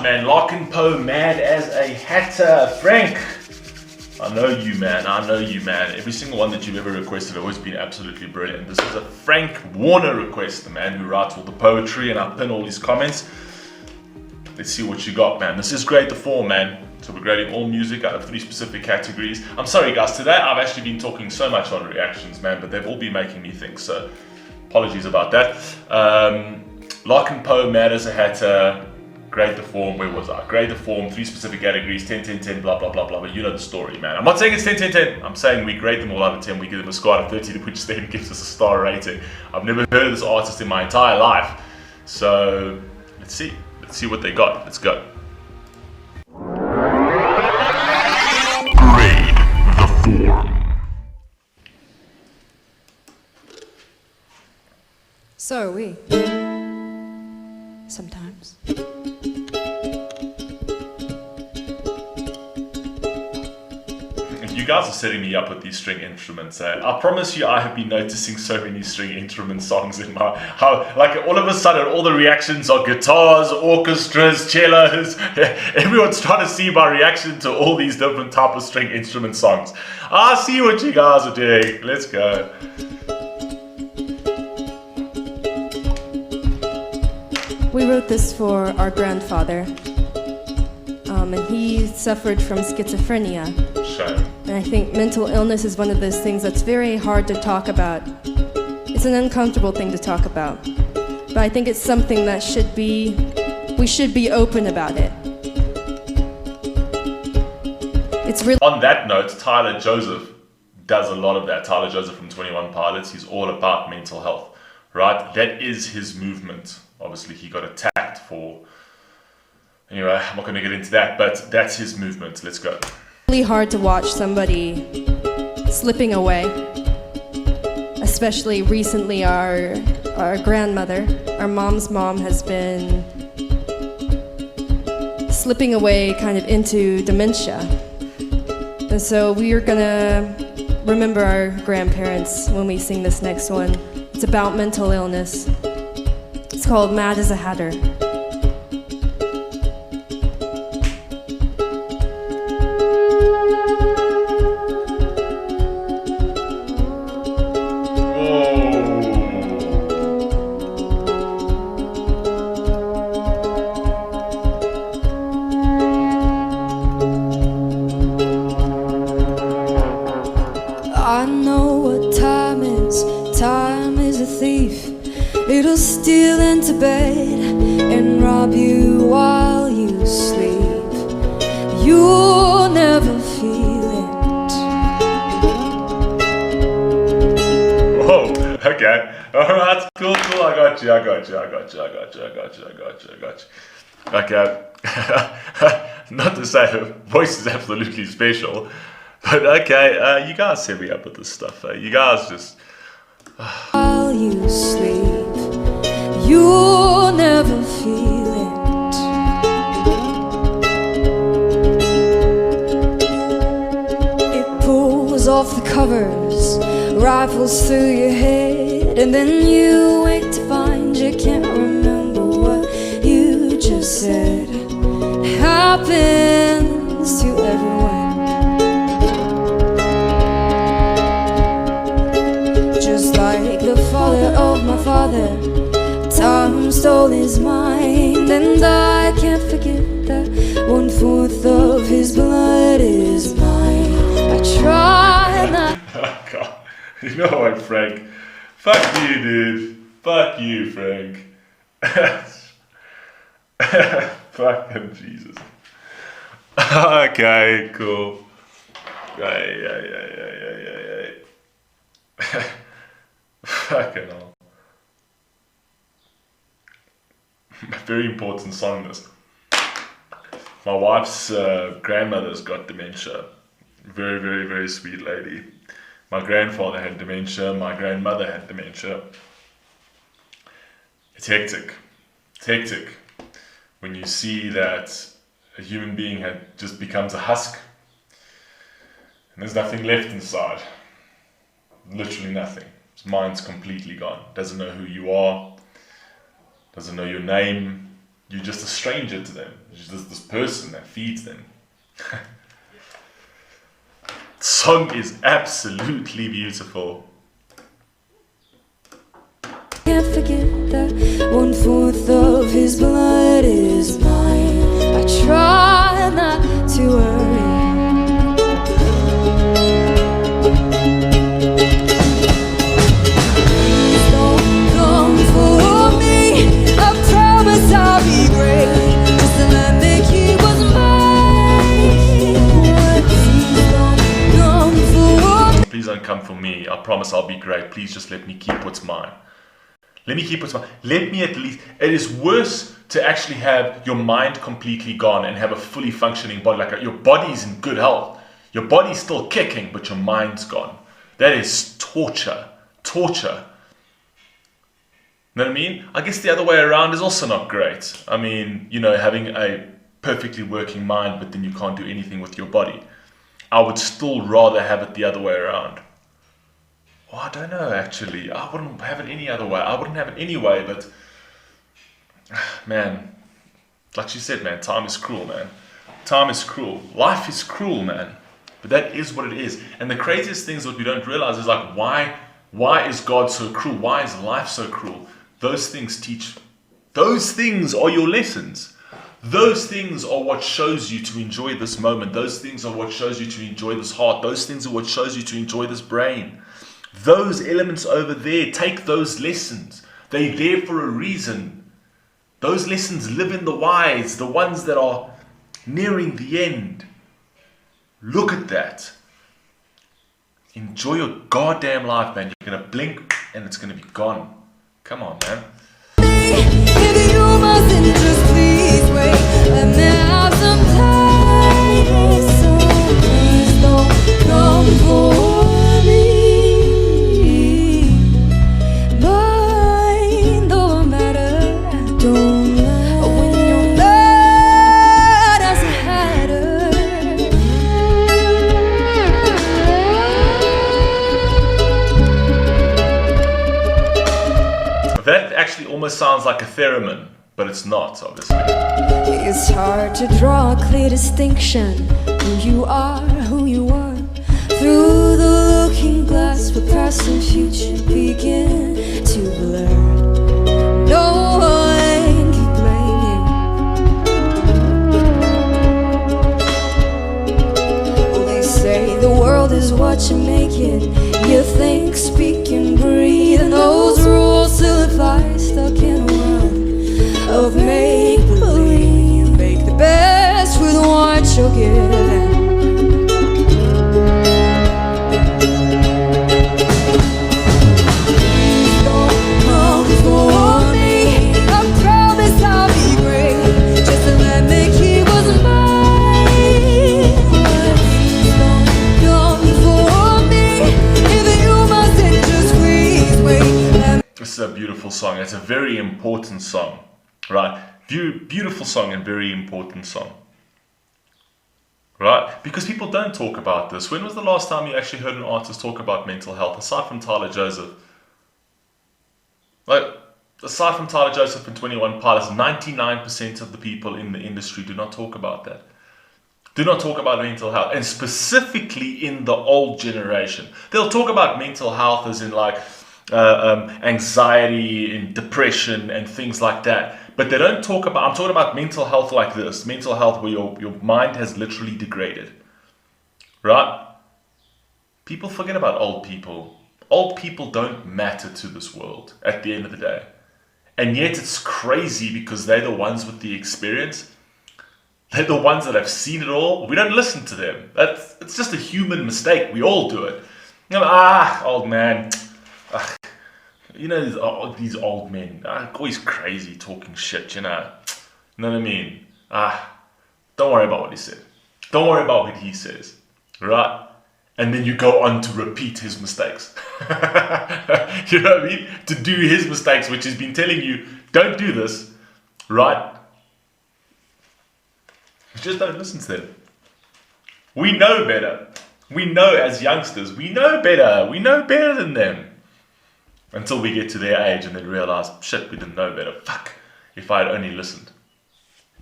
man. Larkin Poe, mad as a hatter. Frank, I know you, man. I know you, man. Every single one that you've ever requested has always been absolutely brilliant. This is a Frank Warner request, the man who writes all the poetry, and I pin all his comments. Let's see what you got, man. This is grade the form, man. So we're grading all music out of 3 specific categories. I'm sorry, guys. Today I've actually been talking so much on reactions, man, but they've all been making me think, so apologies about that. Larkin Poe, mad as a hatter. Grade the form, where was I? Grade the form, 3 specific categories, 10, 10, 10, blah, blah, blah, blah. But you know the story, man. I'm not saying it's 10, 10, 10. I'm saying we grade them all out of 10. We give them a score out of 30, which then gives us a star rating. I've never heard of this artist in my entire life. So, let's see. Let's see what they got. Let's go. Grade the form. So are we. Sometimes. You guys are setting me up with these string instruments. I promise you, I have been noticing so many string instrument songs in my like all of a sudden, all the reactions are guitars, orchestras, cellos. Everyone's trying to see my reaction to all these different type of string instrument songs. I see what you guys are doing. Let's go. We wrote this for our grandfather, and he suffered from schizophrenia. Shame. And I think mental illness is one of those things that's very hard to talk about. It's an uncomfortable thing to talk about. But I think it's something that we should be open about it. It's really... On that note, Tyler Joseph does a lot of that. Tyler Joseph from 21 Pilots, he's all about mental health, right? That is his movement. Obviously, he got attacked for... Anyway, I'm not going to get into that, but that's his movement. Let's go. Really hard to watch somebody slipping away. Especially recently, our grandmother, our mom's mom, has been slipping away kind of into dementia. And so we are going to remember our grandparents when we sing this next one. It's about mental illness. It's called Mad as a Hatter. I know what time is. Time is a thief. It'll steal into bed and rob you while you sleep. You'll never feel it. Whoa, okay. Alright, cool. I got you. Okay. Not to say her voice is absolutely special, but okay, you guys set me up with this stuff. You guys just... While you sleep, you'll never feel it. It pulls off the covers, rifles through your head, and then you wake to find you can't remember what you just said. It happens to everyone. Like the father of my father, time stole his mind, and I can't forget that 1/4 of his blood is mine. I try not. Oh God. You know what, Frank? Fuck you, dude. Fuck you, Frank. Fucking Jesus. Okay, cool. Yeah. Fucking hell. Very important song, this. My wife's grandmother's got dementia. Very, very, very sweet lady. My grandfather had dementia. My grandmother had dementia. It's hectic. It's hectic when you see that a human being just becomes a husk and there's nothing left inside. Literally nothing. His mind's completely gone. Doesn't know who you are. Doesn't know your name. You're just a stranger to them. You're just this person that feeds them. The song is absolutely beautiful. Can't forget that 1/4 of his blood is mine. I try not to worry. Please don't come for me. I promise I'll be great. Just to let me keep what's mine. Please don't come for me. Please don't come for me. I promise I'll be great. Please just let me keep what's mine. Let me keep what's mine. Let me at least... It is worse to actually have your mind completely gone and have a fully functioning body. Like your body's in good health. Your body's still kicking, but your mind's gone. That is torture. Torture. You know what I mean? I guess the other way around is also not great. I mean, you know, having a perfectly working mind, but then you can't do anything with your body. I would still rather have it the other way around. Oh, I don't know, actually. I wouldn't have it any other way. I wouldn't have it anyway, but... Man, like she said, man, time is cruel, man. Time is cruel. Life is cruel, man. But that is what it is. And the craziest things that we don't realize is like, why is God so cruel? Why is life so cruel? Those things teach... Those things are your lessons. Those things are what shows you to enjoy this moment. Those things are what shows you to enjoy this heart. Those things are what shows you to enjoy this brain. Those elements over there, take those lessons. They're there for a reason. Those lessons live in the wise, the ones that are nearing the end. Look at that. Enjoy your goddamn life, man. You're going to blink and it's going to be gone. Come on, man. If you mustn't just please wait, let me have some time. So please don't come for me. Mind don't matter, don't matter when you're mad as a hatter. That actually almost sounds like a theremin, but it's not, obviously. It's hard to draw a clear distinction. Who you are, who you were. Through the looking glass, where past and future begin to blur. No one can blame you. Well, they say the world is what you make it. You think, speak, and breathe, and those rules still apply. Stuck in a world of make-believe. Make the best with what you're given. Please don't come for me. I promise I'll be great. Just to let me keep what's mine. Please don't come for me. If you mustn't just please wait. This is a beautiful song. It's a very important song, right? Beautiful song and very important song, right? Because people don't talk about this. When was the last time you actually heard an artist talk about mental health, aside from Tyler Joseph? Like, aside from Tyler Joseph and 21 Pilots, 99% of the people in the industry do not talk about that. Do not talk about mental health, and specifically in the old generation. They'll talk about mental health as in like anxiety and depression and things like that. But they don't talk about, I'm talking about mental health like this. Mental health where your mind has literally degraded. Right? People forget about old people. Old people don't matter to this world at the end of the day. And yet it's crazy because they're the ones with the experience. They're the ones that have seen it all. We don't listen to them. It's just a human mistake. We all do it. You know, old man. You know, these old men, always crazy talking shit, you know. You know what I mean? Don't worry about what he said. Don't worry about what he says, right? And then you go on to repeat his mistakes. You know what I mean? To do his mistakes, which he's been telling you, don't do this, right? You just don't listen to them. We know better. We know as youngsters, we know better. We know better than them. Until we get to their age and then realize, shit, we didn't know better. Fuck, if I had only listened.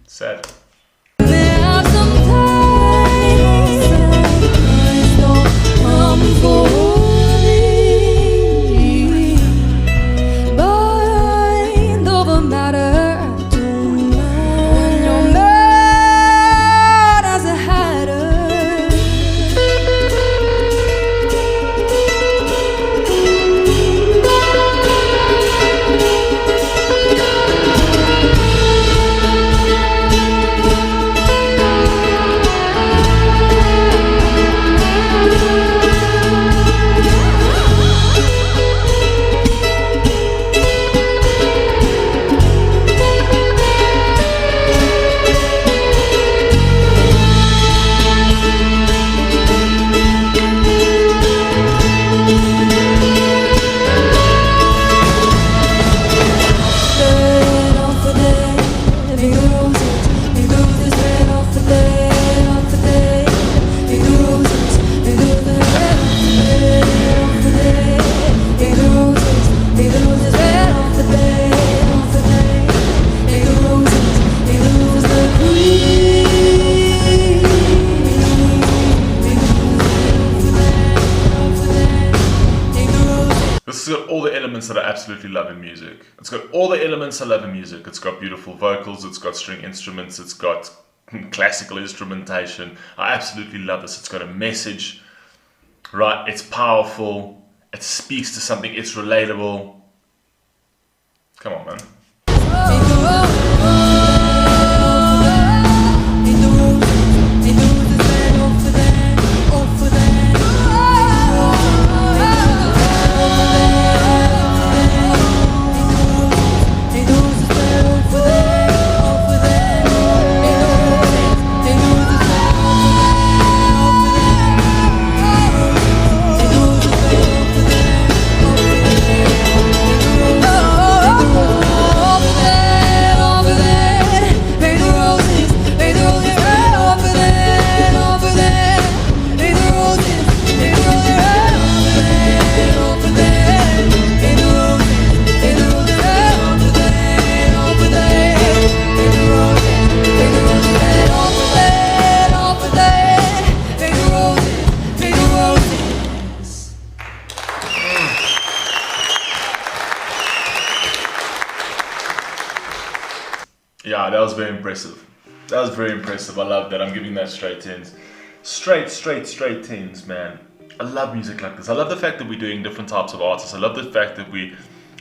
Sad. This has got all the elements that I absolutely love in music. It's got all the elements I love in music. It's got beautiful vocals, it's got string instruments, it's got classical instrumentation. I absolutely love this. It's got a message, right? It's powerful, it speaks to something, it's relatable. Come on, man. Yeah, that was very impressive. That was very impressive. I love that. I'm giving that straight tens. Straight tens, man. I love music like this. I love the fact that we're doing different types of artists. I love the fact that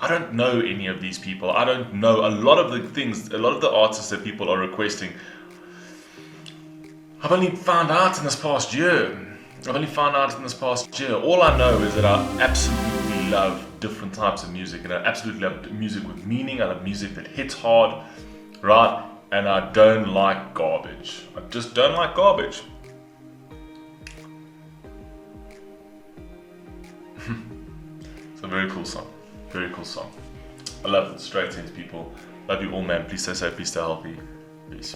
I don't know any of these people. I don't know a lot of the things, a lot of the artists that people are requesting. I've only found out in this past year. All I know is that I absolutely love different types of music, and I absolutely love music with meaning. I love music that hits hard, right? And I don't like garbage. I just don't like garbage. It's a very cool song. Very cool song. I love it. Straight tens, people. Love you all, man. Please stay safe. Please stay healthy. Peace.